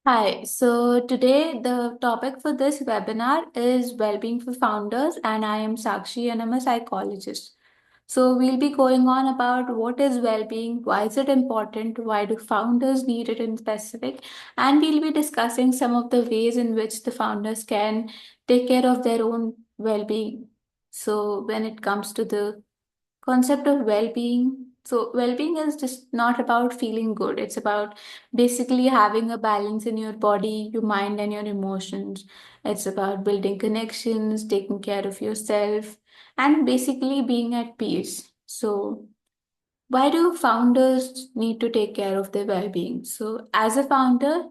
Hi, so today the topic for this webinar is well-being for founders, and I am Sakshi and I'm a psychologist. So we'll be going on about what is well-being, why is it important, why do founders need it in specific, and we'll be discussing some of the ways in which the founders can take care of their own well-being. So when it comes to the concept of well-being, so well-being is just not about feeling good. It's about basically having a balance in your body, your mind, and your emotions. It's about building connections, taking care of yourself, and basically being at peace. So why do founders need to take care of their well-being? So, as a founder,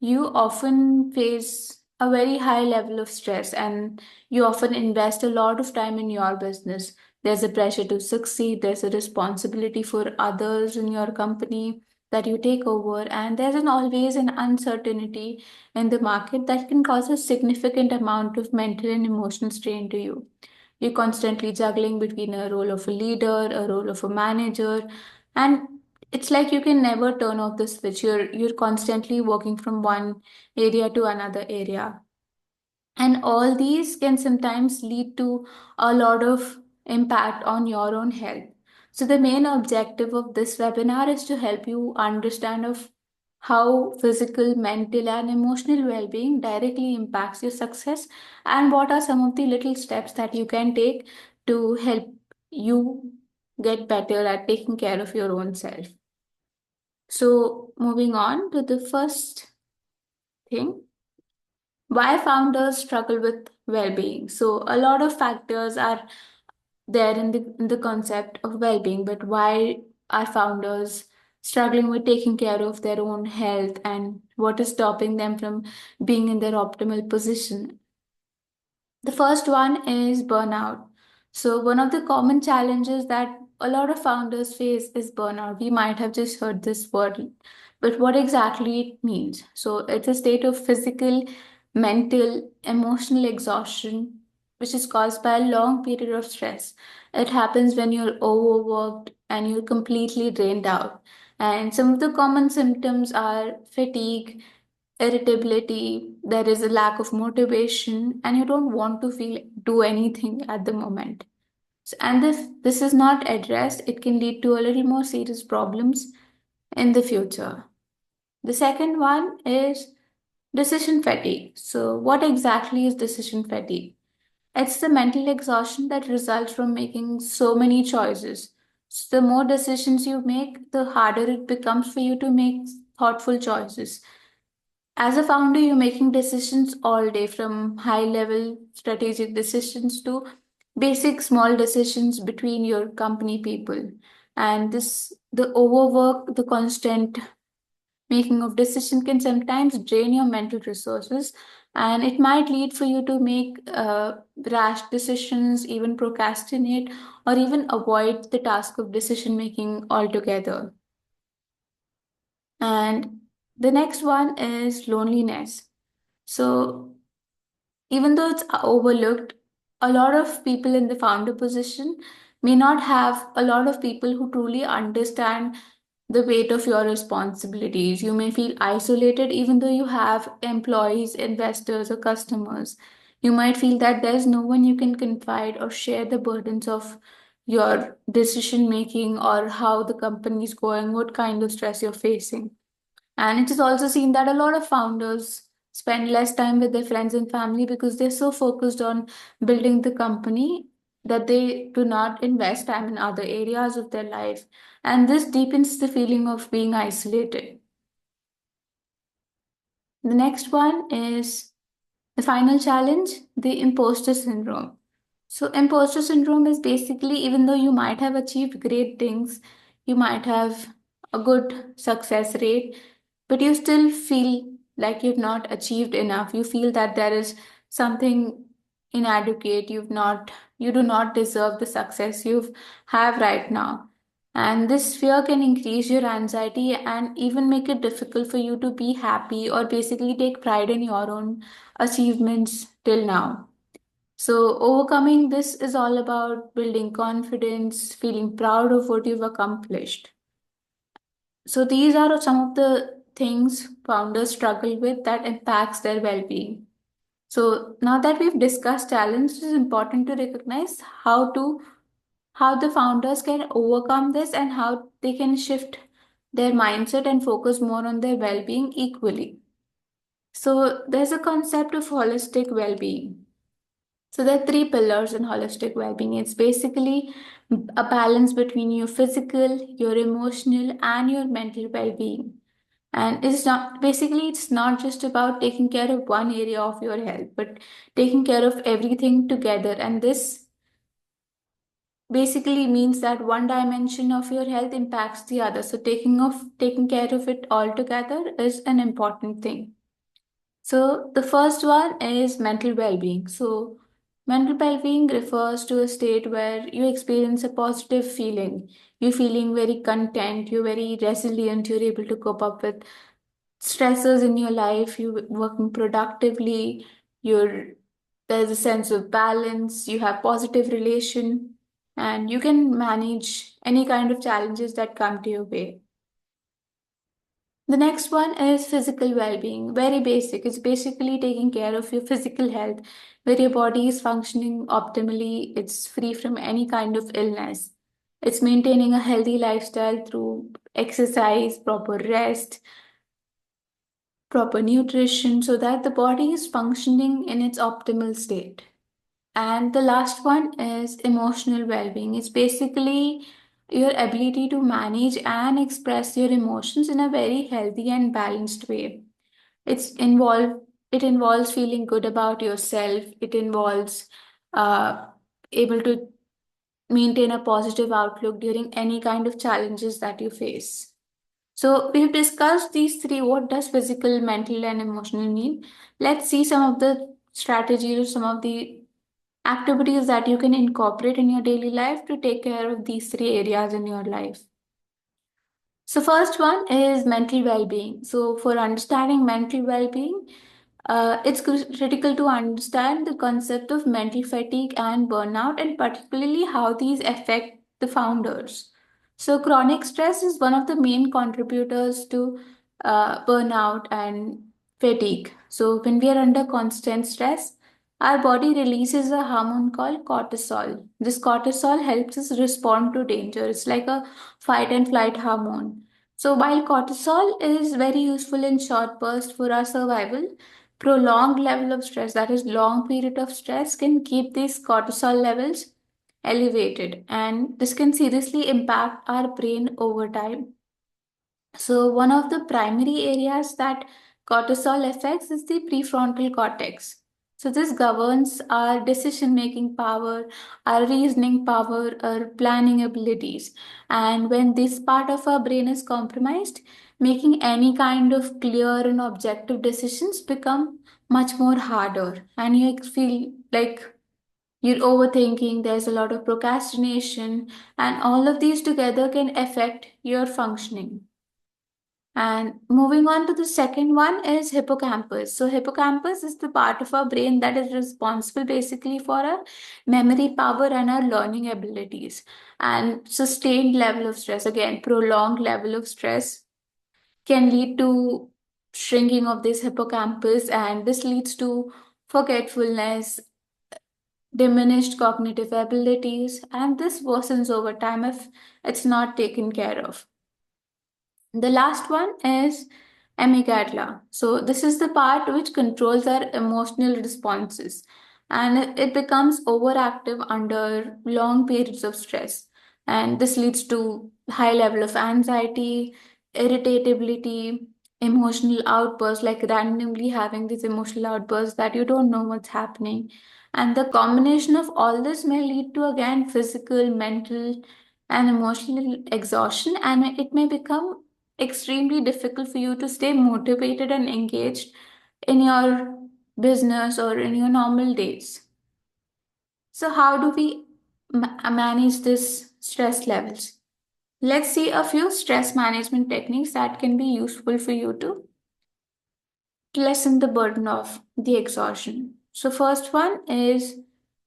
you often face a very high level of stress and you often invest a lot of time in your business. There's a pressure to succeed, there's a responsibility for others in your company that you take over, and there's always an uncertainty in the market that can cause a significant amount of mental and emotional strain to you. You're constantly juggling between a role of a leader, a role of a manager, and it's like you can never turn off the switch. You're constantly working from one area to another area. And all these can sometimes lead to a lot of impact on your own health. So the main objective of this webinar is to help you understand of how physical, mental, and emotional well-being directly impacts your success and what are some of the little steps that you can take to help you get better at taking care of your own self. So moving on to the first thing, why founders struggle with well-being. So a lot of factors are there in the concept of well-being, but why are founders struggling with taking care of their own health and what is stopping them from being in their optimal position? The first one is burnout. So, one of the common challenges that a lot of founders face is burnout. We might have just heard this word, but what exactly it means? So, it's a state of physical, mental, emotional exhaustion, which is caused by a long period of stress. It happens when you're overworked and you're completely drained out. And some of the common symptoms are fatigue, irritability, there is a lack of motivation, and you don't want to feel do anything at the moment. And if this is not addressed, it can lead to a little more serious problems in the future. The second one is decision fatigue. So, what exactly is decision fatigue? It's the mental exhaustion that results from making so many choices. So the more decisions you make, the harder it becomes for you to make thoughtful choices. As a founder, you're making decisions all day, from high level strategic decisions to basic small decisions between your company people. And the overwork, the constant making of decision can sometimes drain your mental resources, and it might lead for you to make rash decisions, even procrastinate, or even avoid the task of decision making altogether. And the next one is loneliness. So even though it's overlooked, a lot of people in the founder position may not have a lot of people who truly understand the weight of your responsibilities. You may feel isolated even though you have employees, investors, or customers. You might feel that there's no one you can confide or share the burdens of your decision making or how the company is going, what kind of stress you're facing. And it is also seen that a lot of founders spend less time with their friends and family because they're so focused on building the company that they do not invest time in other areas of their life. And this deepens the feeling of being isolated. The next one is the final challenge, the imposter syndrome. So, imposter syndrome is basically, even though you might have achieved great things, you might have a good success rate, but you still feel like you've not achieved enough. You feel that there is something inadequate. You do not deserve the success you have right now. And this fear can increase your anxiety and even make it difficult for you to be happy or basically take pride in your own achievements till now. So, overcoming this is all about building confidence, feeling proud of what you've accomplished. So, these are some of the things founders struggle with that impacts their well-being. So now that we've discussed challenges, it's important to recognize how the founders can overcome this and how they can shift their mindset and focus more on their well-being equally. So there's a concept of holistic well-being. So there are three pillars in holistic well-being. It's basically a balance between your physical, your emotional, and your mental well-being. And it's not just about taking care of one area of your health, but taking care of everything together. And this basically means that one dimension of your health impacts the other. So taking care of it all together is an important thing. So the first one is mental well-being. So mental well-being refers to a state where you experience a positive feeling. You're feeling very content, you're very resilient, you're able to cope up with stressors in your life, you're working productively, you're there's a sense of balance, you have positive relation, and you can manage any kind of challenges that come to your way. The next one is physical well-being, very basic. It's basically taking care of your physical health, where your body is functioning optimally, it's free from any kind of illness. It's maintaining a healthy lifestyle through exercise, proper rest, proper nutrition, so that the body is functioning in its optimal state. And the last one is emotional well being. It's basically your ability to manage and express your emotions in a very healthy and balanced way. It involves feeling good about yourself. It involves uh, able to maintain a positive outlook during any kind of challenges that you face. So we've discussed these three. What does physical, mental, and emotional mean? Let's see some of the strategies, some of the activities that you can incorporate in your daily life to take care of these three areas in your life. So first one is mental well-being. So for understanding mental well-being, it's critical to understand the concept of mental fatigue and burnout, and particularly how these affect the founders. So chronic stress is one of the main contributors to burnout and fatigue. So when we are under constant stress, our body releases a hormone called cortisol. This cortisol helps us respond to danger. It's like a fight and flight hormone. So while cortisol is very useful in short bursts for our survival, prolonged level of stress, that is long period of stress, can keep these cortisol levels elevated, and this can seriously impact our brain over time. So, one of the primary areas that cortisol affects is the prefrontal cortex. So, this governs our decision making power, our reasoning power, our planning abilities. And when this part of our brain is compromised, making any kind of clear and objective decisions become much more harder. And you feel like you're overthinking, there's a lot of procrastination, and all of these together can affect your functioning. And moving on to the second one is hippocampus. So hippocampus is the part of our brain that is responsible basically for our memory power and our learning abilities. And sustained level of stress, again, prolonged level of stress can lead to shrinking of this hippocampus, and this leads to forgetfulness, diminished cognitive abilities, and this worsens over time if it's not taken care of. The last one is amygdala. So, this is the part which controls our emotional responses, and it becomes overactive under long periods of stress. And this leads to high level of anxiety, irritability, emotional outbursts, like randomly having these emotional outbursts that you don't know what's happening. And the combination of all this may lead to again physical, mental, and emotional exhaustion, and it may become extremely difficult for you to stay motivated and engaged in your business or in your normal days. So, how do we manage this stress levels? Let's see a few stress management techniques that can be useful for you to lessen the burden of the exhaustion. So, first one is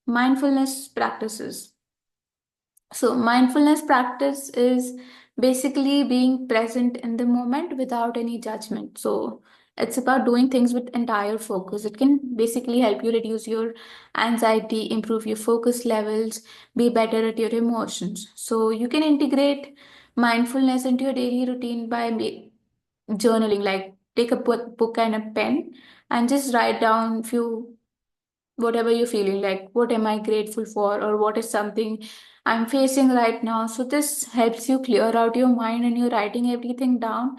mindfulness practices. So, mindfulness practice is basically being present in the moment without any judgment. So it's about doing things with entire focus. It can basically help you reduce your anxiety, improve your focus levels, be better at your emotions. So you can integrate mindfulness into your daily routine by journaling, like take a book and a pen and just write down few whatever you're feeling, like what am I grateful for, or what is something I'm facing right now. So this helps you clear out your mind and you're writing everything down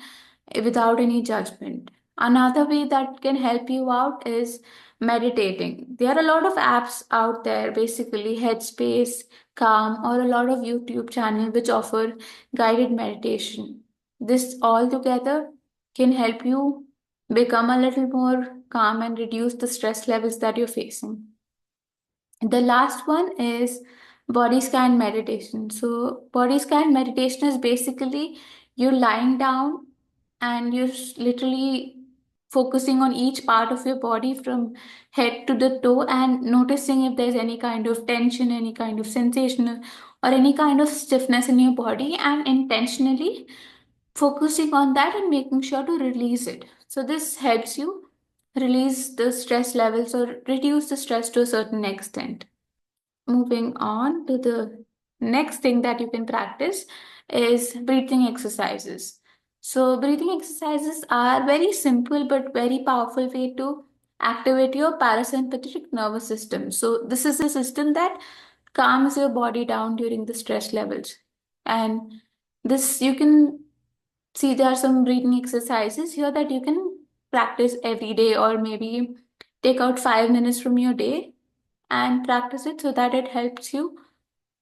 without any judgment. Another way that can help you out is meditating. There are a lot of apps out there, basically Headspace, Calm, or a lot of YouTube channels which offer guided meditation. This all together can help you become a little more calm and reduce the stress levels that you're facing. The last one is body scan meditation. So, body scan meditation is basically you're lying down and you're literally focusing on each part of your body from head to the toe and noticing if there's any kind of tension, any kind of sensation, or any kind of stiffness in your body, and intentionally focusing on that and making sure to release it. So, this helps you release the stress levels or reduce the stress to a certain extent. Moving on to the next thing that you can practice is breathing exercises. So, breathing exercises are very simple but very powerful way to activate your parasympathetic nervous system. So, this is a system that calms your body down during the stress levels. And this you can see there are some breathing exercises here that you can practice every day, or maybe take out 5 minutes from your day and practice it so that it helps you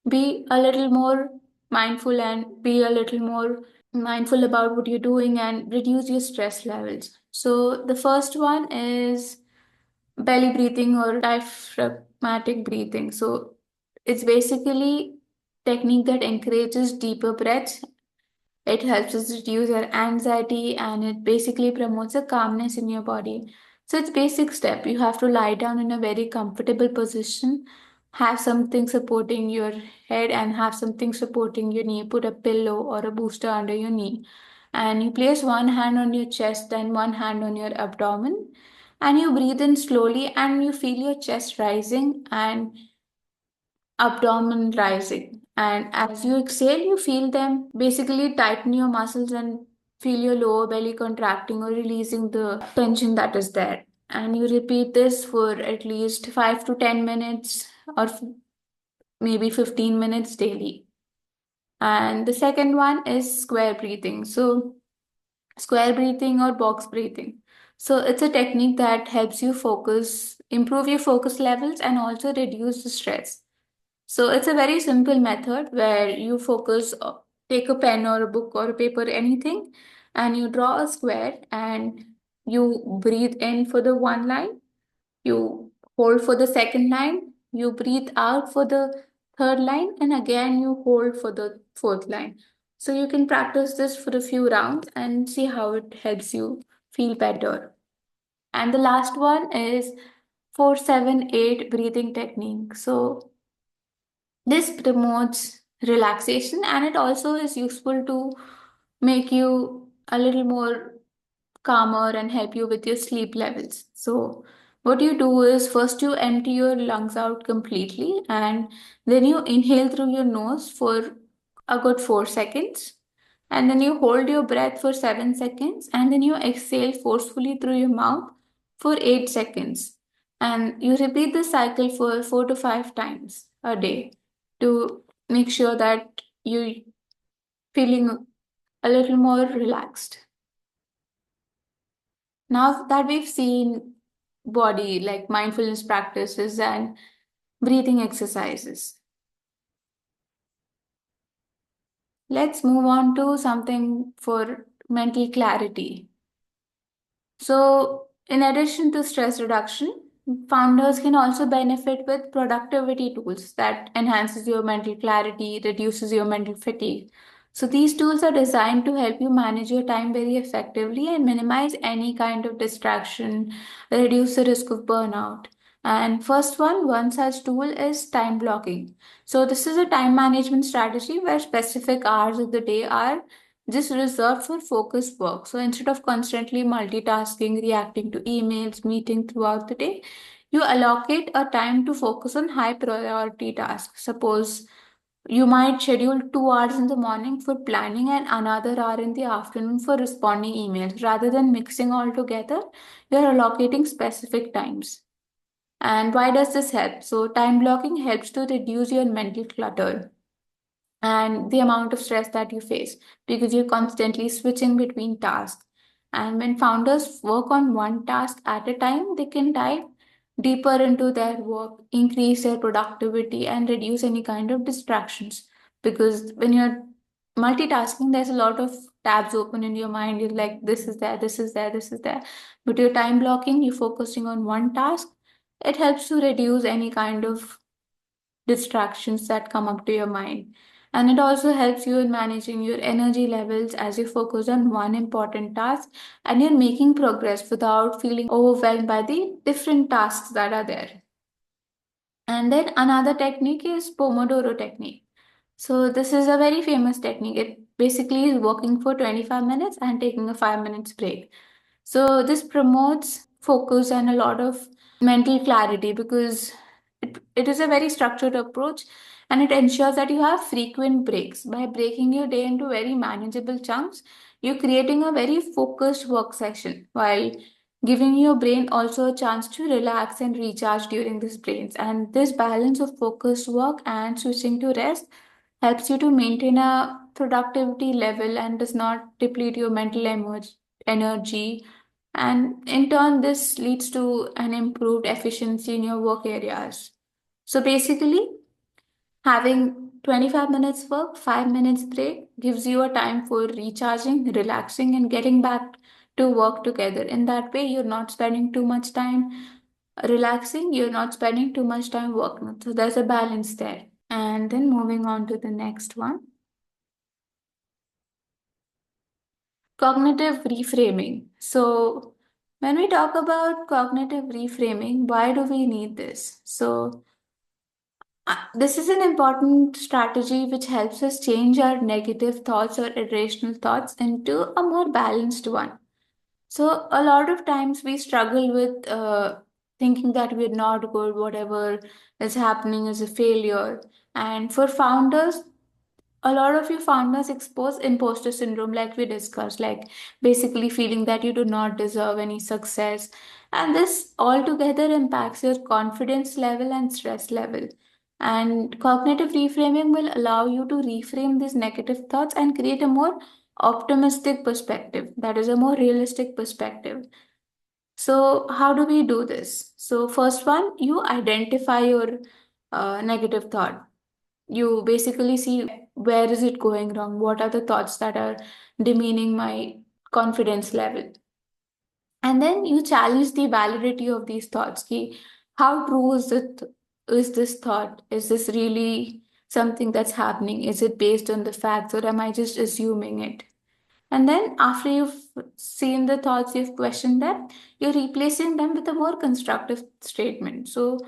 be a little more mindful and be a little more mindful about what you're doing and reduce your stress levels. So the first one is belly breathing or diaphragmatic breathing. So it's basically technique that encourages deeper breaths. It helps us reduce our anxiety and it basically promotes a calmness in your body. So it's basic step. You have to lie down in a very comfortable position, have something supporting your head and have something supporting your knee. Put a pillow or a booster under your knee. And you place one hand on your chest and one hand on your abdomen. And you breathe in slowly and you feel your chest rising and abdomen rising. And as you exhale, you feel them basically tighten your muscles and feel your lower belly contracting or releasing the tension that is there. And you repeat this for at least 5 to 10 minutes or maybe 15 minutes daily. And the second one is square breathing. So, square breathing or box breathing. So, it's a technique that helps you focus, improve your focus levels, and also reduce the stress. So it's a very simple method where you focus, take a pen or a book or a paper, anything, and you draw a square and you breathe in for the one line, you hold for the second line, you breathe out for the third line, and again you hold for the fourth line. So you can practice this for a few rounds and see how it helps you feel better. And the last one is 4-7-8 breathing technique. So this promotes relaxation and it also is useful to make you a little more calmer and help you with your sleep levels. So, what you do is first you empty your lungs out completely and then you inhale through your nose for a good 4 seconds. And then you hold your breath for 7 seconds and then you exhale forcefully through your mouth for 8 seconds. And you repeat the cycle for 4 to 5 times a day to make sure that you feeling a little more relaxed. Now that we've seen body like mindfulness practices and breathing exercises, let's move on to something for mental clarity. So, in addition to stress reduction, founders can also benefit with productivity tools that enhances your mental clarity, reduces your mental fatigue. So these tools are designed to help you manage your time very effectively and minimize any kind of distraction, reduce the risk of burnout. And first one such tool is time blocking. So this is a time management strategy where specific hours of the day are just reserved for focused work. So instead of constantly multitasking, reacting to emails, meeting throughout the day, you allocate a time to focus on high priority tasks. Suppose you might schedule 2 hours in the morning for planning and another hour in the afternoon for responding emails. Rather than mixing all together, you're allocating specific times. And why does this help? So, time blocking helps to reduce your mental clutter and the amount of stress that you face because you're constantly switching between tasks. And when founders work on one task at a time, they can dive deeper into their work, increase their productivity, and reduce any kind of distractions. Because when you're multitasking, there's a lot of tabs open in your mind. You're like, this is there, this is there, this is there. But you're time blocking, you're focusing on one task. It helps to reduce any kind of distractions that come up to your mind. And it also helps you in managing your energy levels as you focus on one important task and you're making progress without feeling overwhelmed by the different tasks that are there. And then another technique is Pomodoro technique. So this is a very famous technique. It basically is working for 25 minutes and taking a 5 minutes break. So this promotes focus and a lot of mental clarity because it is a very structured approach and it ensures that you have frequent breaks. By breaking your day into very manageable chunks, you're creating a very focused work session while giving your brain also a chance to relax and recharge during these breaks. And this balance of focused work and switching to rest helps you to maintain a productivity level and does not deplete your mental energy. And in turn, this leads to an improved efficiency in your work areas. So basically, having 25 minutes work, 5 minutes break gives you a time for recharging, relaxing, and getting back to work together. In that way, you're not spending too much time relaxing, you're not spending too much time working. So there's a balance there. And then moving on to the next one, cognitive reframing. So when we talk about cognitive reframing, why do we need this? So this is an important strategy which helps us change our negative thoughts or irrational thoughts into a more balanced one. So, a lot of times we struggle with thinking that we're not good, whatever is happening is a failure. And for founders, a lot of you founders expose imposter syndrome, like we discussed, like basically feeling that you do not deserve any success. And this altogether impacts your confidence level and stress level. And cognitive reframing will allow you to reframe these negative thoughts and create a more optimistic perspective, that is, a more realistic perspective. So, how do we do this? So, first one, you identify your negative thought. You basically see where is it going wrong, what are the thoughts that are demeaning my confidence level, and then you challenge the validity of these thoughts. Ki, how true is this thought, is this really something that's happening, is it based on the facts or am I just assuming it? And then, after you've seen the thoughts, you've questioned them, you're replacing them with a more constructive statement. So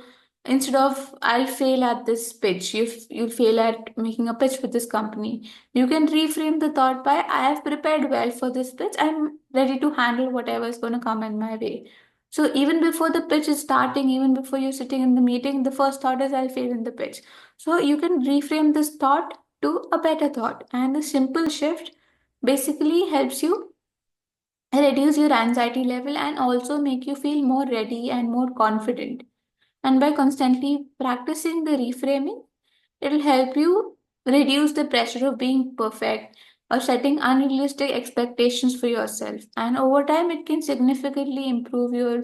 instead of I'll fail at this pitch, you'll fail at making a pitch for this company. You can reframe the thought by I have prepared well for this pitch. I'm ready to handle whatever is going to come in my way. So even before the pitch is starting, even before you're sitting in the meeting, the first thought is I'll fail in the pitch. So you can reframe this thought to a better thought. And the simple shift basically helps you reduce your anxiety level and also make you feel more ready and more confident. And by constantly practicing the reframing, it'll help you reduce the pressure of being perfect or setting unrealistic expectations for yourself. And over time, it can significantly improve your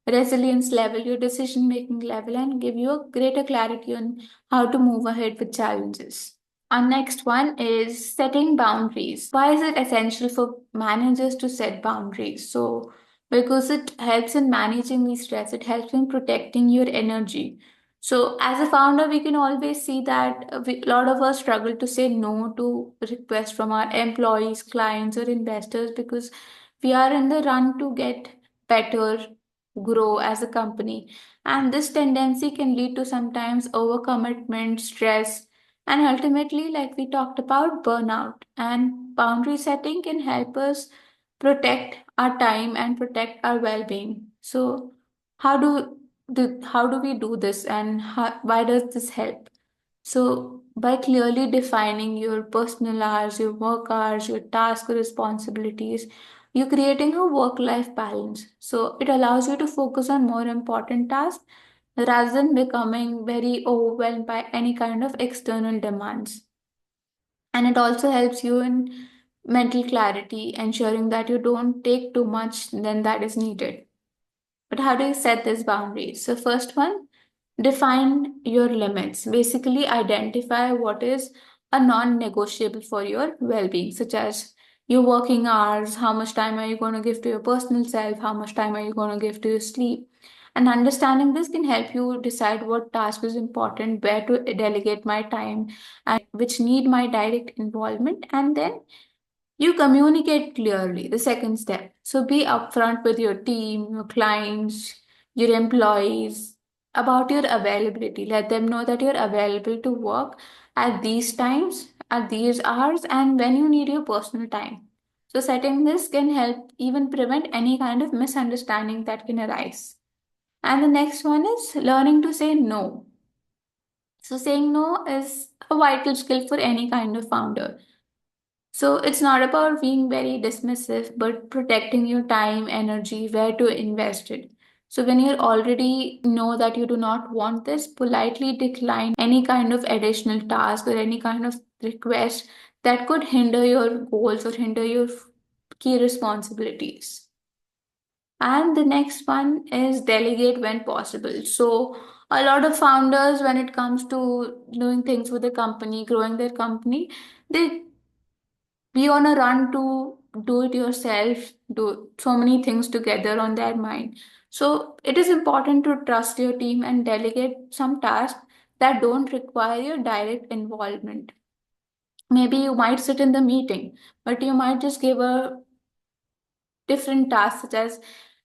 resilience level, your decision making level, and give you a greater clarity on how to move ahead with challenges. Our next one is setting boundaries. Why is it essential for managers to set boundaries? So, because it helps in managing the stress, it helps in protecting your energy. So, as a founder, we can always see that a lot of us struggle to say no to requests from our employees, clients, or investors because we are in the run to get better grow as a company. And this tendency can lead to sometimes overcommitment, stress, and ultimately, like we talked about, burnout. And boundary setting can help us protect our time and protect our well-being. So, how how do we do this, and why does this help? So, by clearly defining your personal hours, your work hours, your task responsibilities, you're creating a work life balance. So, it allows you to focus on more important tasks rather than becoming very overwhelmed by any kind of external demands. And it also helps you in mental clarity, ensuring that you don't take too much than that is needed. But how do you set these boundaries? So, first one, define your limits. Basically, identify what is a non negotiable for your well being, such as your working hours, how much time are you going to give to your personal self, how much time are you going to give to your sleep. And understanding this can help you decide what task is important, where to delegate my time, and which need my direct involvement. And then you communicate clearly, the second step. So be upfront with your team, your clients, your employees about your availability. Let them know that you're available to work at these times, at these hours, and when you need your personal time. So setting this can help even prevent any kind of misunderstanding that can arise. And the next one is learning to say no. So saying no is a vital skill for any kind of founder. So it's not about being very dismissive, but protecting your time, energy, where to invest it. So when you already know that you do not want this, politely decline any kind of additional task or any kind of request that could hinder your goals or hinder your key responsibilities. And the next one is delegate when possible. So a lot of founders, when it comes to doing things with the company, growing their company, they be on a run to do it yourself, do so many things together on their mind. So it is important to trust your team and delegate some tasks that don't require your direct involvement. Maybe you might sit in the meeting, but you might just give a different tasks such as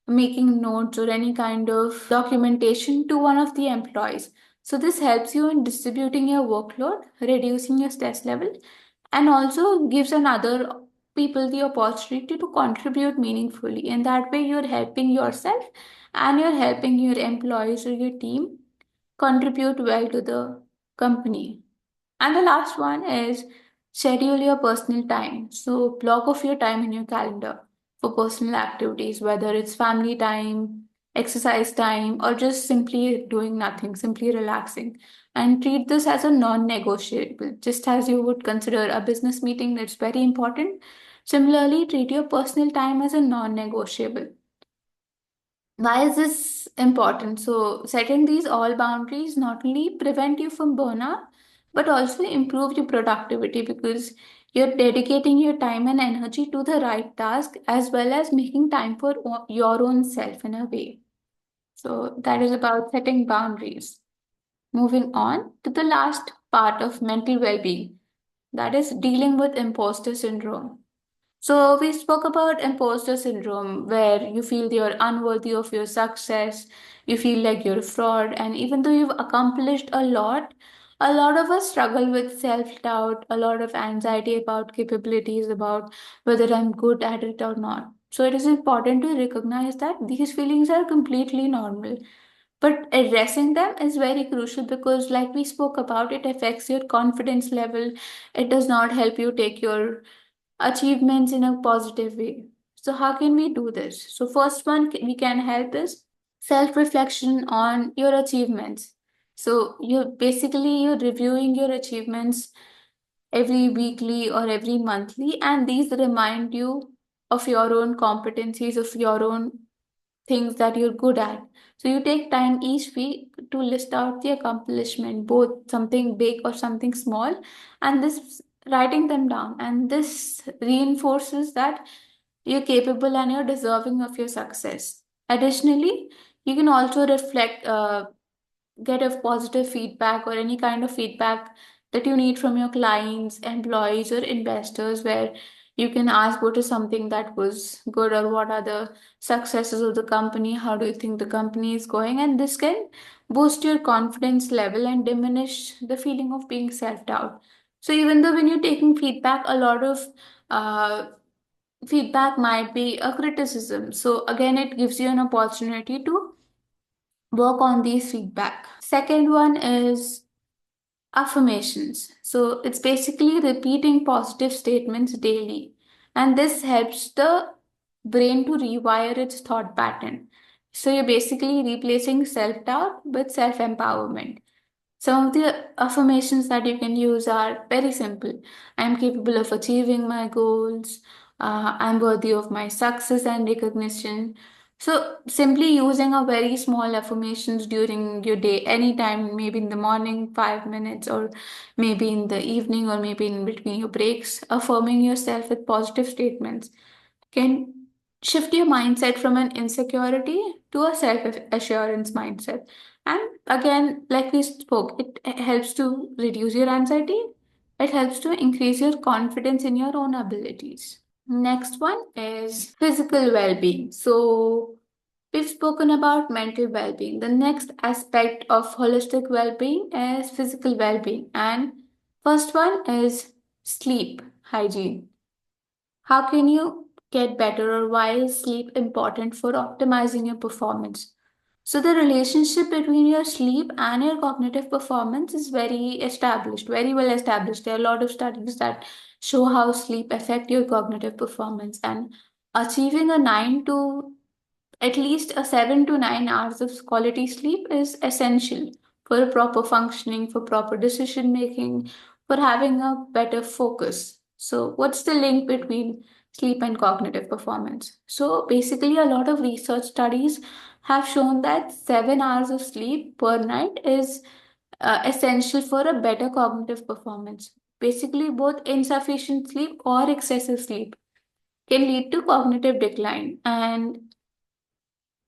making notes or any kind of documentation to one of the employees. So this helps you in distributing your workload, reducing your stress level, and also gives another people the opportunity to contribute meaningfully. In that way, you're helping yourself and you're helping your employees or your team contribute well to the company. And the last one is schedule your personal time. So block off your time in your calendar for personal activities, whether it's family time, exercise time, or just simply doing nothing, simply relaxing. And treat this as a non-negotiable, just as you would consider a business meeting that's very important. Similarly, treat your personal time as a non-negotiable. Why is this important? So, setting these all boundaries not only prevent you from burnout, but also improve your productivity because you're dedicating your time and energy to the right task as well as making time for your own self in a way. So, that is about setting boundaries. Moving on to the last part of mental well being, that is dealing with imposter syndrome. So, we spoke about imposter syndrome, where you feel you're unworthy of your success, you feel like you're a fraud, and even though you've accomplished a lot of us struggle with self doubt, a lot of anxiety about capabilities, about whether I'm good at it or not. So, it is important to recognize that these feelings are completely normal. But addressing them is very crucial because, like we spoke about, it affects your confidence level. It does not help you take your achievements in a positive way. So how can we do this? So first one we can help is self reflection on your achievements. So you're reviewing your achievements every weekly or every monthly, and these remind you of your own competencies, of your own things that you're good at. So you take time each week to list out the accomplishment, both something big or something small, and this writing them down. And this reinforces that you're capable and you're deserving of your success. Additionally, you can also get a positive feedback or any kind of feedback that you need from your clients, employees, or investors, where You can ask what is something that was good, or what are the successes of the company, how do you think the company is going, and this can boost your confidence level and diminish the feeling of being self-doubt. So even though when you're taking feedback, a lot of uh, feedback might be a criticism, so again it gives you an opportunity to work on these feedback. Second one is affirmations. So it's basically repeating positive statements daily. And this helps the brain to rewire its thought pattern. So you're basically replacing self doubt with self empowerment. Some of the affirmations that you can use are very simple. I'm capable of achieving my goals. I'm worthy of my success and recognition. So, simply using a very small affirmations during your day, anytime, maybe in the morning, 5 minutes, or maybe in the evening, or maybe in between your breaks, affirming yourself with positive statements can shift your mindset from an insecurity to a self assurance mindset. And again, like we spoke, it helps to reduce your anxiety, it helps to increase your confidence in your own abilities. Next one is physical well being. So, we've spoken about mental well being. The next aspect of holistic well being is physical well being. And first one is sleep hygiene. How can you get better, or why is sleep important for optimizing your performance? So, the relationship between your sleep and your cognitive performance is very established, very well established. There are a lot of studies that show how sleep affect your cognitive performance, and achieving a 9 to at least a 7 to 9 hours of quality sleep is essential for proper functioning, for proper decision making, for having a better focus. So, what's the link between sleep and cognitive performance? So, basically, a lot of research studies have shown that 7 hours of sleep per night is essential for a better cognitive performance. Basically, both insufficient sleep or excessive sleep can lead to cognitive decline. And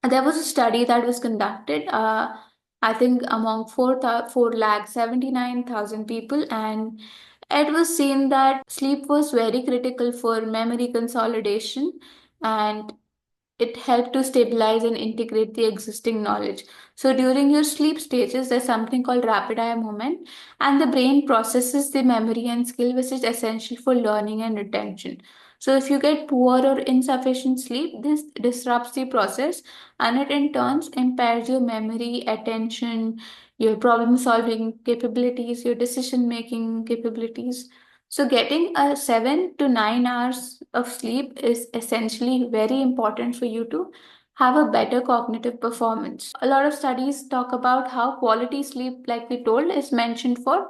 there was a study that was conducted, I think, among 4,79,000 people, and it was seen that sleep was very critical for memory consolidation, and it helped to stabilize and integrate the existing knowledge. So during your sleep stages, there's something called rapid eye movement, and the brain processes the memory and skill, which is essential for learning and retention. So if you get poor or insufficient sleep, this disrupts the process, and it in turns impairs your memory, attention, your problem solving capabilities, your decision making capabilities. So, getting a 7 to 9 hours of sleep is essentially very important for you to have a better cognitive performance. A lot of studies talk about how quality sleep, like we told, is mentioned for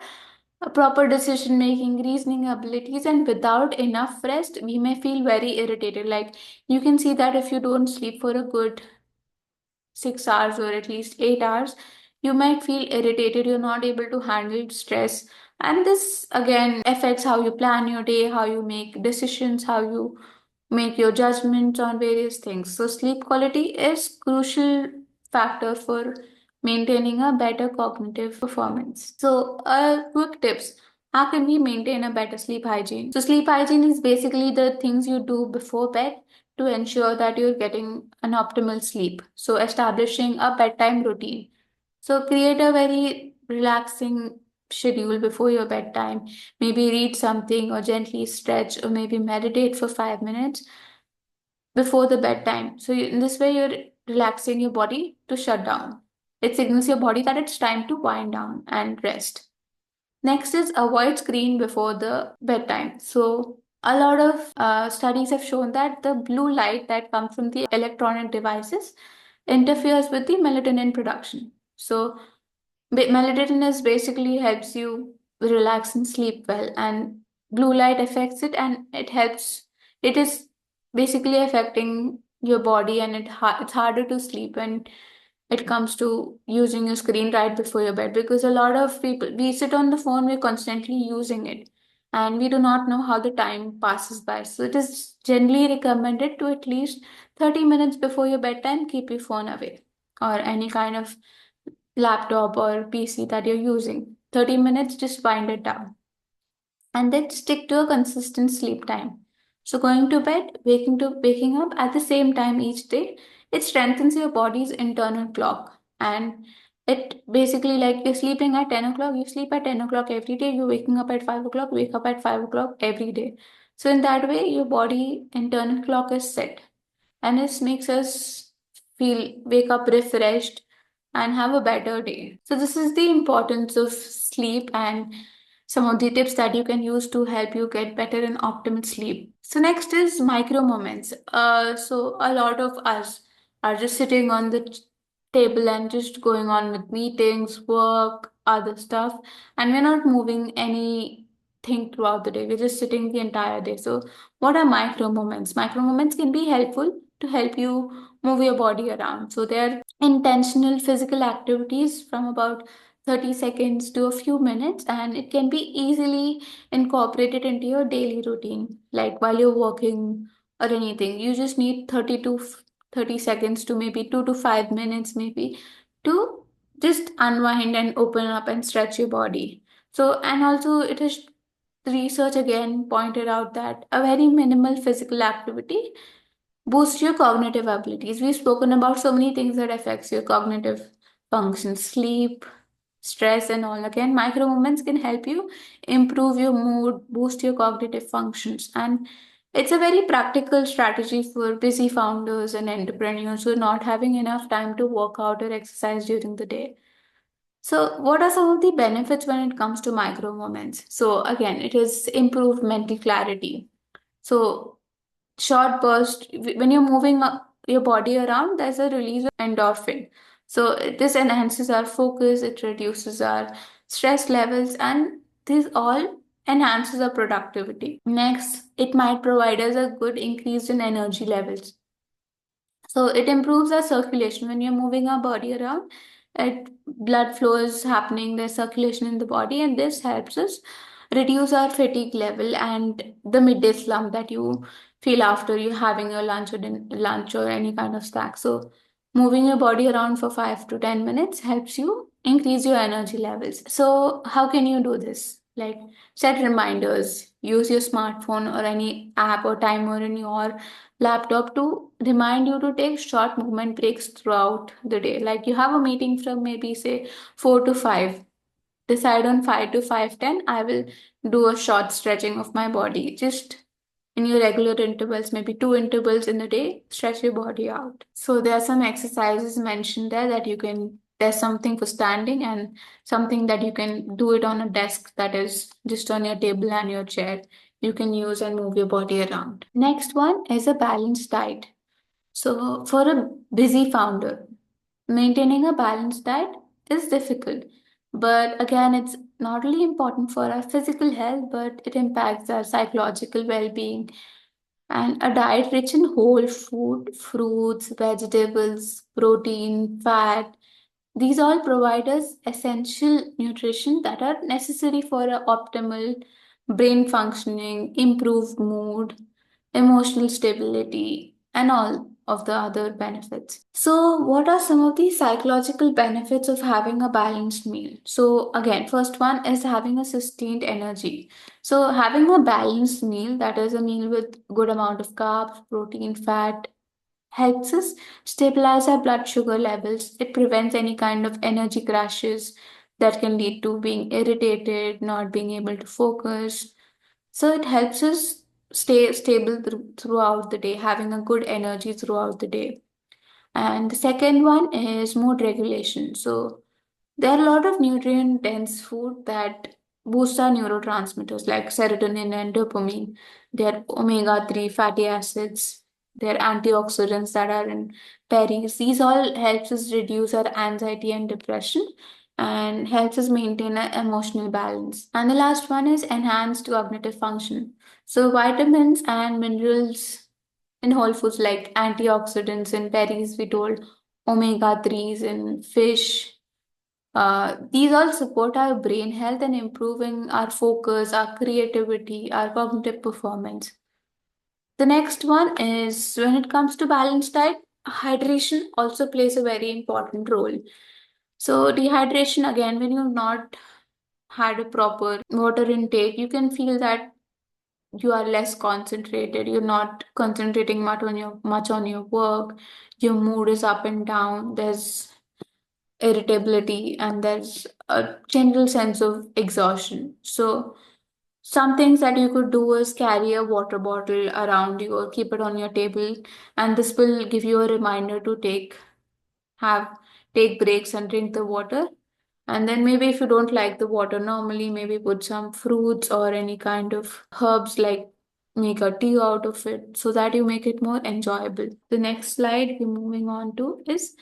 a proper decision making, reasoning abilities, and without enough rest, we may feel very irritated. Like you can see that if you don't sleep for a good 6 hours or at least 8 hours, you might feel irritated, you're not able to handle stress. And this again affects how you plan your day, how you make decisions, how you make your judgments on various things. So sleep quality is crucial factor for maintaining a better cognitive performance. So quick tips. How can we maintain a better sleep hygiene? So sleep hygiene is basically the things you do before bed to ensure that you're getting an optimal sleep. So, establishing a bedtime routine. So, create a very relaxing schedule before your bedtime. Maybe read something, or gently stretch, or maybe meditate for 5 minutes before the bedtime. So, in this way, you're relaxing your body to shut down. It signals your body that it's time to wind down and rest. Next is avoid screen before the bedtime. So a lot of studies have shown that the blue light that comes from the electronic devices interferes with the melatonin production. So melatonin is basically helps you relax and sleep well, and blue light affects it, and it helps. It is basically affecting your body, and it's harder to sleep when it comes to using a screen right before your bed, because a lot of people, we sit on the phone, we're constantly using it, and we do not know how the time passes by. So it is generally recommended to at least 30 minutes before your bedtime keep your phone away, or any kind of laptop or PC that you're using. 30 minutes, just wind it down. And then stick to a consistent sleep time. So going to bed, waking up at the same time each day, it strengthens your body's internal clock. And it basically, like, you're sleeping at 10 o'clock, you sleep at 10 o'clock every day, you're waking up at 5 o'clock, wake up at 5 o'clock every day. So in that way, your body internal clock is set, and it makes us feel wake up refreshed and have a better day. So this is the importance of sleep and some of the tips that you can use to help you get better and optimal sleep. So next is micro moments. So a lot of us are just sitting on the table and just going on with meetings, work, other stuff, and we're not moving anything throughout the day. We're just sitting the entire day. So what are micro moments? Micro moments can be helpful to help you move your body around. So they're intentional physical activities from about 30 seconds to a few minutes, and it can be easily incorporated into your daily routine. Like while you're working or anything, you just need 30 seconds to maybe 2 to 5 minutes, maybe, to just unwind and open up and stretch your body. So, and also, it is research again pointed out that a very minimal physical activity boost your cognitive abilities. We've spoken about so many things that affects your cognitive function, sleep, stress, and all. Again, micro movements can help you improve your mood, boost your cognitive functions, and it's a very practical strategy for busy founders and entrepreneurs who are not having enough time to work out or exercise during the day. So, what are some of the benefits when it comes to micro movements? So, again, it is improved mental clarity. So, short burst, when you're moving your body around, there's a release of endorphin. So this enhances our focus, it reduces our stress levels, and this all enhances our productivity. Next, it might provide us a good increase in energy levels. So it improves our circulation when you're moving our body around. It blood flow is happening, there's circulation in the body, and this helps us reduce our fatigue level and the midday slump that you feel after you having your lunch or any kind of snack. So moving your body around for 5 to 10 minutes helps you increase your energy levels. So how can you do this? Like, set reminders, use your smartphone or any app or timer in your laptop to remind you to take short movement breaks throughout the day. Like, you have a meeting from maybe say 4 to 5. Decide on 5 to 5:10, I will do a short stretching of my body. Just in your regular intervals, maybe 2 intervals in a day, stretch your body out. So there are some exercises mentioned there that you can, there's something for standing and something that you can do it on a desk that is just on your table and your chair. You can use and move your body around. Next one is a balanced diet. So for a busy founder, maintaining a balanced diet is difficult. But again, it's not only important for our physical health, but it impacts our psychological well being. And a diet rich in whole food, fruits, vegetables, protein, fat, these all provide us essential nutrition that are necessary for a optimal brain functioning, improved mood, emotional stability, and all of the other benefits. So, what are some of the psychological benefits of having a balanced meal? So, again, first one is having a sustained energy. So, having a balanced meal, that is a meal with good amount of carbs, protein, fat, helps us stabilize our blood sugar levels. It prevents any kind of energy crashes that can lead to being irritated, not being able to focus. So it helps us stay stable throughout the day, having a good energy throughout the day. And the second one is mood regulation. So there are a lot of nutrient dense food that boost our neurotransmitters like serotonin and dopamine. There are omega-3 fatty acids. There are antioxidants that are in berries. These all helps us reduce our anxiety and depression and helps us maintain an emotional balance. And the last one is enhanced cognitive function. So vitamins and minerals in whole foods like antioxidants in berries, we told omega-3s in fish, these all support our brain health and improving our focus, our creativity, our cognitive performance. The next one is when it comes to balanced diet, hydration also plays a very important role. So, dehydration, again, when you've not had a proper water intake, you can feel that you are less concentrated, you're not concentrating much on your work, your mood is up and down, there's irritability, and there's a general sense of exhaustion. So some things that you could do is carry a water bottle around you or keep it on your table, and this will give you a reminder to have take breaks and drink the water. And then maybe if you don't like the water normally, maybe put some fruits or any kind of herbs, like make a tea out of it so that you make it more enjoyable. The next slide we're moving on to is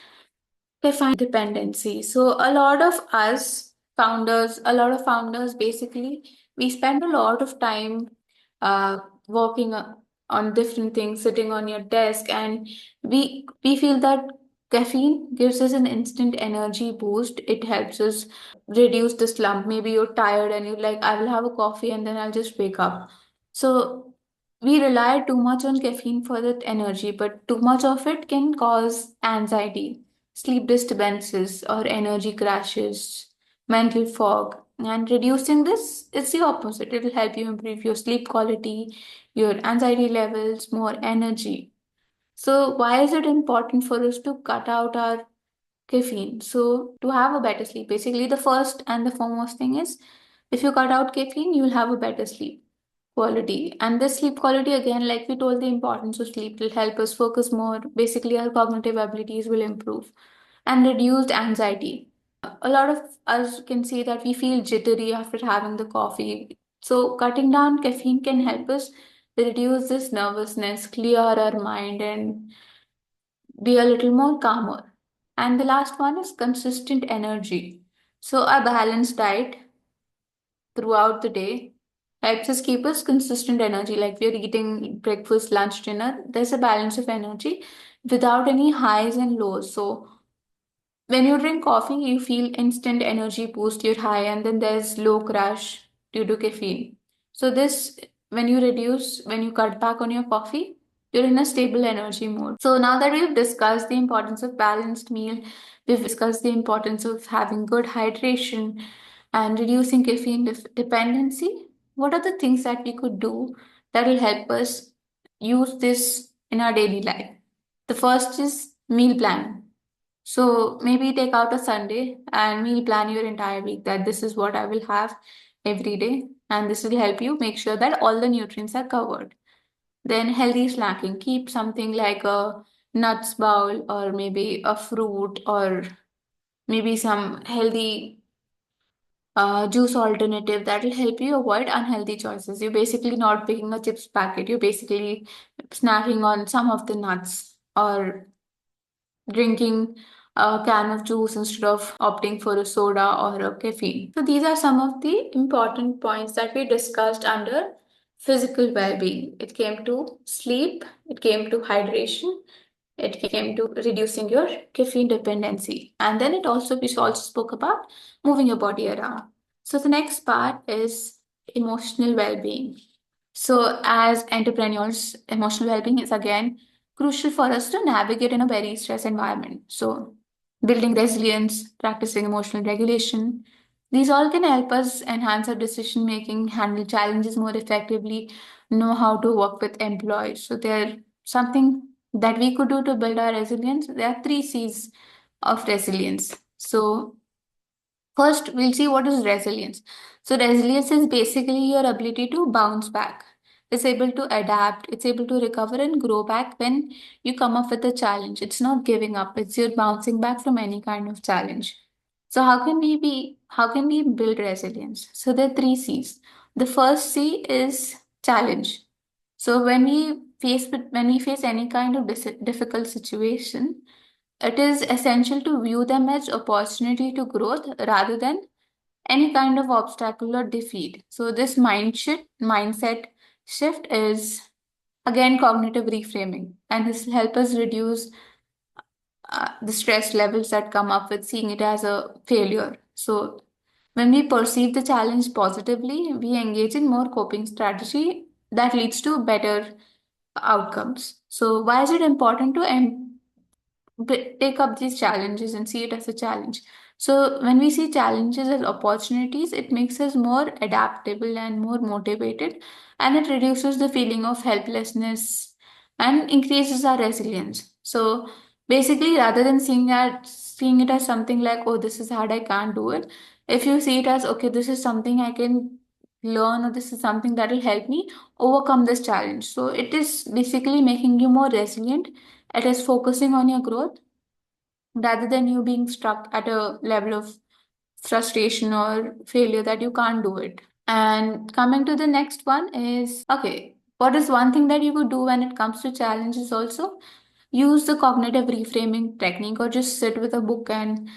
caffeine dependency. So a lot of founders basically, we spend a lot of time uh, working on different things, sitting on your desk, and we feel that caffeine gives us an instant energy boost. It helps us reduce the slump. Maybe you're tired and you're like, I will have a coffee and then I'll just wake up. So we rely too much on caffeine for that energy, but too much of it can cause anxiety, sleep disturbances, or energy crashes, mental fog. And reducing this is the opposite. It will help you improve your sleep quality, your anxiety levels, more energy. So, why is it important for us to cut out our caffeine? So, to have a better sleep, basically, the first and the foremost thing is if you cut out caffeine, you will have a better sleep quality. And this sleep quality, again, like we told, the importance of sleep will help us focus more. Basically, our cognitive abilities will improve and reduced anxiety. A lot of us can see that we feel jittery after having the coffee. So, cutting down caffeine can help us reduce this nervousness, clear our mind, and be a little more calmer. And the last one is consistent energy. So, a balanced diet throughout the day helps us keep us consistent energy. Like we're eating breakfast, lunch, dinner, there's a balance of energy without any highs and lows. So, when you drink coffee, you feel instant energy boost, you're high, and then there's low crash due to caffeine. So this, when you cut back on your coffee, you're in a stable energy mode. So now that we've discussed the importance of balanced meal, we've discussed the importance of having good hydration and reducing caffeine dependency. What are the things that we could do that will help us use this in our daily life? The first is meal planning. So maybe take out a Sunday and meal plan your entire week, that this is what I will have every day. And this will help you make sure that all the nutrients are covered. Then healthy snacking. Keep something like a nuts bowl or maybe a fruit or maybe some healthy juice alternative that will help you avoid unhealthy choices. You're basically not picking a chips packet. You're basically snacking on some of the nuts or drinking a can of juice instead of opting for a soda or a caffeine. So, these are some of the important points that we discussed under physical well being. It came to sleep, it came to hydration, it came to reducing your caffeine dependency, and then we also spoke about moving your body around. So, the next part is emotional well being. So, as entrepreneurs, emotional well being is again crucial for us to navigate in a very stressed environment. So, building resilience, practicing emotional regulation, these all can help us enhance our decision making, handle challenges more effectively, know how to work with employees. So, there something that we could do to build our resilience. There are three C's of resilience. So, first, we'll see what is resilience. So, resilience is basically your ability to bounce back. It's able to adapt, it's able to recover and grow back when you come up with a challenge. It's not giving up, it's your bouncing back from any kind of challenge. So, how can we build resilience? So, there are three C's. The first C is challenge. So, when we face any kind of difficult situation, it is essential to view them as opportunity to growth rather than any kind of obstacle or defeat. So this mindset shift is again cognitive reframing, and this will help us reduce the stress levels that come up with seeing it as a failure. So when we perceive the challenge positively, we engage in more coping strategy that leads to better outcomes. So why is it important to take up these challenges and see it as a challenge. So when we see challenges as opportunities, it makes us more adaptable and more motivated, and it reduces the feeling of helplessness and increases our resilience. So basically, rather than seeing it as something like, oh, this is hard, I can't do it, if you see it as, okay, this is something I can learn, or this is something that will help me overcome this challenge. So it is basically making you more resilient. It is focusing on your growth rather than you being stuck at a level of frustration or failure that you can't do it. And coming to the next one is, okay, what is one thing that you could do when it comes to challenges also? Use the cognitive reframing technique, or just sit with a book and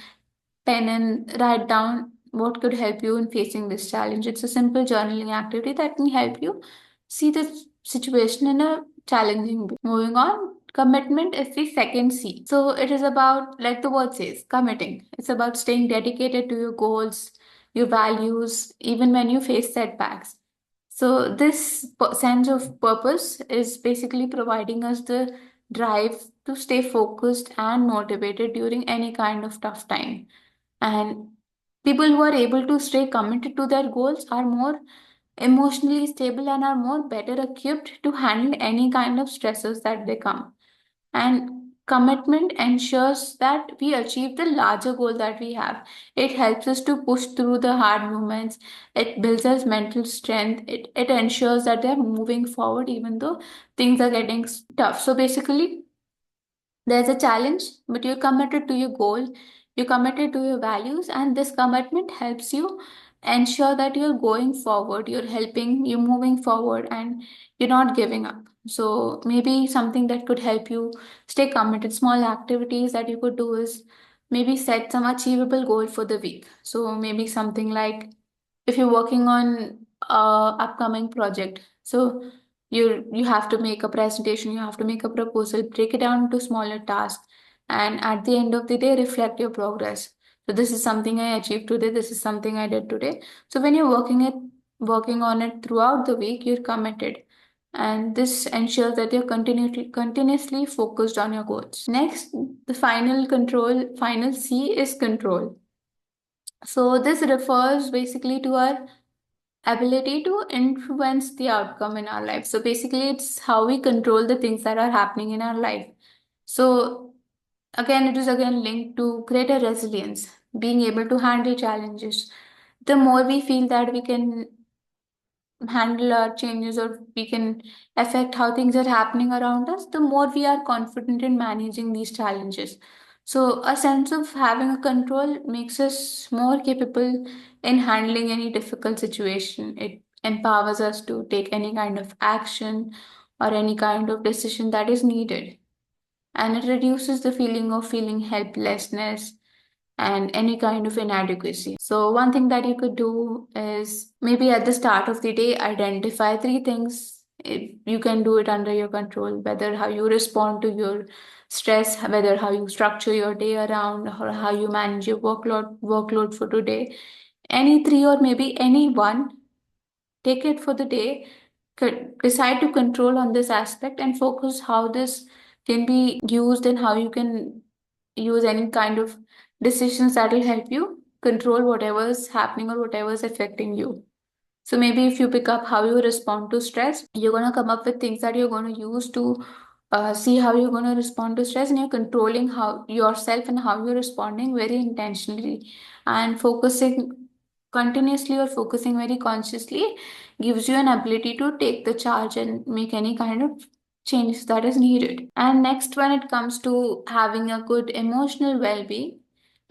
pen and write down what could help you in facing this challenge. It's a simple journaling activity that can help you see the situation in a challenging way. Moving on, commitment is the second C. So it is about, like the word says, committing. It's about staying dedicated to your goals, your values, even when you face setbacks. So this sense of purpose is basically providing us the drive to stay focused and motivated during any kind of tough time. And people who are able to stay committed to their goals are more emotionally stable and are more better equipped to handle any kind of stresses that they come. And commitment ensures that we achieve the larger goal that we have. It helps us to push through the hard moments. It builds us mental strength. It ensures that they're moving forward even though things are getting tough. So basically, there's a challenge, but you're committed to your goal, you're committed to your values, and this commitment helps you ensure that you're going forward, you're helping, you're moving forward, and you're not giving up. So, maybe something that could help you stay committed, small activities that you could do is maybe set some achievable goal for the week. So, maybe something like, if you're working on a upcoming project, so you have to make a presentation, you have to make a proposal, break it down into smaller tasks, and at the end of the day reflect your progress. So this is something I achieved today, this is something I did today. So when you're working on it throughout the week, you're committed, and this ensures that you're continuously focused on your goals. Next, the final C is control. So this refers basically to our ability to influence the outcome in our life. So basically, it's how we control the things that are happening in our life. So again, it is again linked to greater resilience, being able to handle challenges. The more we feel that we can handle our changes, or we can affect how things are happening around us, the more we are confident in managing these challenges. So, a sense of having a control makes us more capable in handling any difficult situation. It empowers us to take any kind of action or any kind of decision that is needed. And it reduces the feeling of feeling helplessness and any kind of inadequacy. So, one thing that you could do is maybe at the start of the day, identify three things. You can do it under your control, whether how you respond to your stress, whether how you structure your day around, or how you manage your workload for today. Any three, or maybe any one, take it for the day, decide to control on this aspect, and focus how this can be used and how you can use any kind of decisions that will help you control whatever is happening or whatever is affecting you. So maybe if you pick up how you respond to stress, you're going to come up with things that you're going to use to see how you're going to respond to stress, and you're controlling how yourself and how you're responding very intentionally, and focusing continuously or focusing very consciously gives you an ability to take the charge and make any kind of change that is needed. And next, when it comes to having a good emotional well-being,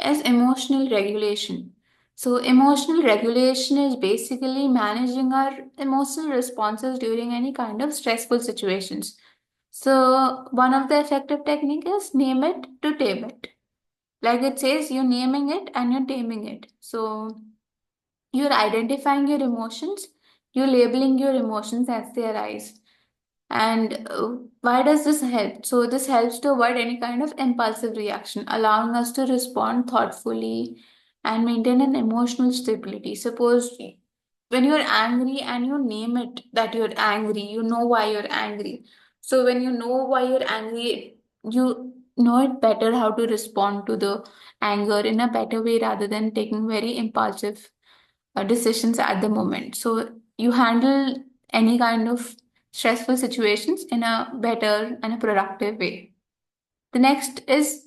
is emotional regulation. So, emotional regulation is basically managing our emotional responses during any kind of stressful situations. So, one of the effective technique is name it to tame it. Like it says, you're naming it and you're taming it. So, you're identifying your emotions, you're labeling your emotions as they arise. And why does this help? So, this helps to avoid any kind of impulsive reaction, allowing us to respond thoughtfully and maintain an emotional stability. Suppose when you're angry and you name it that you're angry, you know why you're angry. So, when you know why you're angry, you know it better how to respond to the anger in a better way rather than taking very impulsive decisions at the moment. So you handle any kind of stressful situations in a better and a productive way. The next is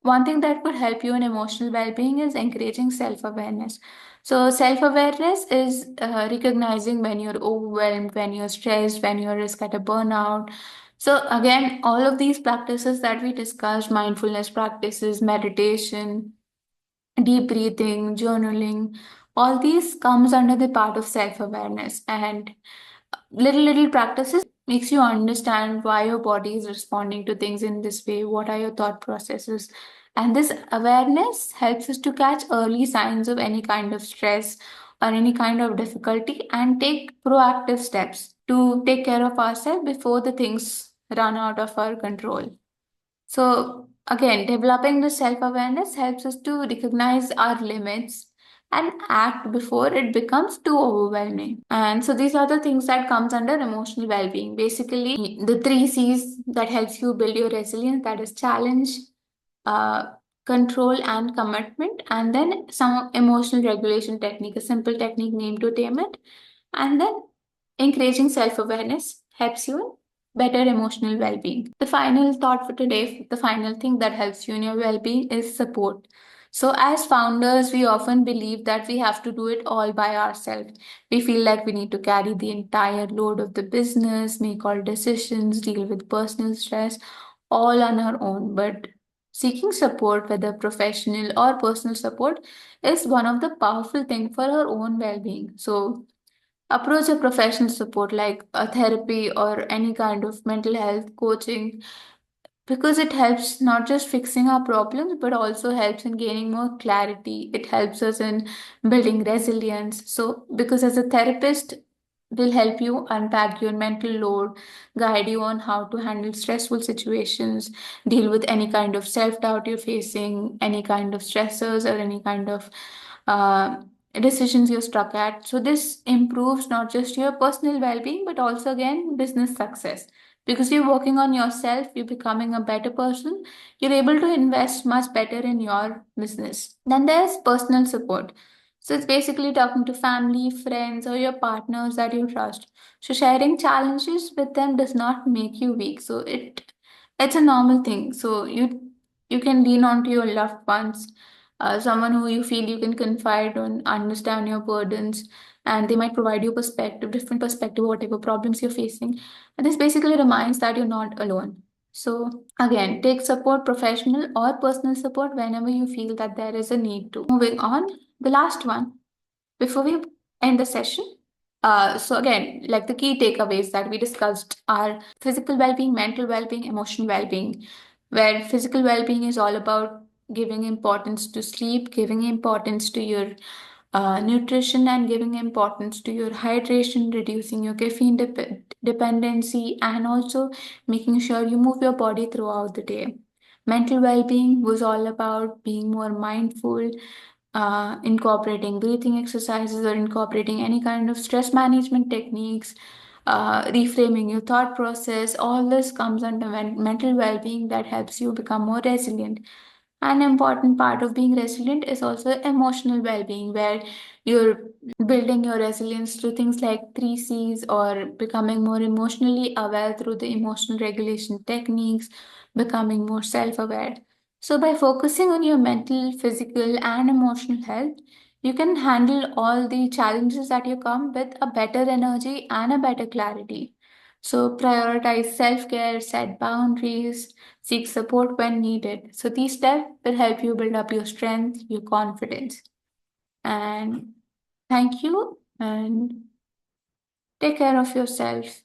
one thing that could help you in emotional well-being is encouraging self-awareness. So self-awareness is recognizing when you're overwhelmed, when you're stressed, when you're risk at a burnout. So again, all of these practices that we discussed, mindfulness practices, meditation, deep breathing, journaling, all these comes under the part of self-awareness. And little practices makes you understand why your body is responding to things in this way, what are your thought processes, and this awareness helps us to catch early signs of any kind of stress or any kind of difficulty and take proactive steps to take care of ourselves before the things run out of our control. So, again, developing the self awareness helps us to recognize our limits and act before it becomes too overwhelming. And so these are the things that comes under emotional well-being. Basically, the three C's that helps you build your resilience, that is challenge, uh, control and commitment, and then some emotional regulation technique, a simple technique named to tame it, and then encouraging self-awareness helps you in better emotional well-being. The final thought for today, the final thing that helps you in your well-being is support. So as founders, we often believe that we have to do it all by ourselves. We feel like we need to carry the entire load of the business, make all decisions, deal with personal stress all on our own. But seeking support, whether professional or personal support, is one of the powerful things for our own well-being. So approach a professional support like a therapy or any kind of mental health coaching because it helps not just fixing our problems but also helps in gaining more clarity. It helps us in building resilience. So because as a therapist will help you unpack your mental load, guide you on how to handle stressful situations, deal with any kind of self-doubt you're facing, any kind of stressors or any kind of uh, decisions you're stuck at. So this improves not just your personal well-being but also again business success because you're working on yourself, you're becoming a better person, you're able to invest much better in your business. Then there's personal support. So it's basically talking to family, friends, or your partners that you trust. So sharing challenges with them does not make you weak. So it's a normal thing. So you can lean on to your loved ones, someone who you feel you can confide on, understand your burdens, and they might provide you perspective, different perspective, whatever problems you're facing. And this basically reminds that you're not alone. So again, take support, professional or personal support whenever you feel that there is a need to. Moving on, the last one before we end the session. So again, like the key takeaways that we discussed are physical well-being, mental well-being, emotional well-being, where physical well-being is all about giving importance to sleep, giving importance to your nutrition, and giving importance to your hydration, reducing your caffeine dependency, and also making sure you move your body throughout the day. Mental well-being was all about being more mindful, incorporating breathing exercises or incorporating any kind of stress management techniques, reframing your thought process. All this comes under mental well-being that helps you become more resilient. An important part of being resilient is also emotional well-being, where you're building your resilience through things like three C's or becoming more emotionally aware through the emotional regulation techniques, becoming more self-aware. So by focusing on your mental, physical, and emotional health, you can handle all the challenges that you come with a better energy and a better clarity. So prioritize self-care, set boundaries, seek support when needed. So these steps will help you build up your strength, your confidence. And thank you and take care of yourself.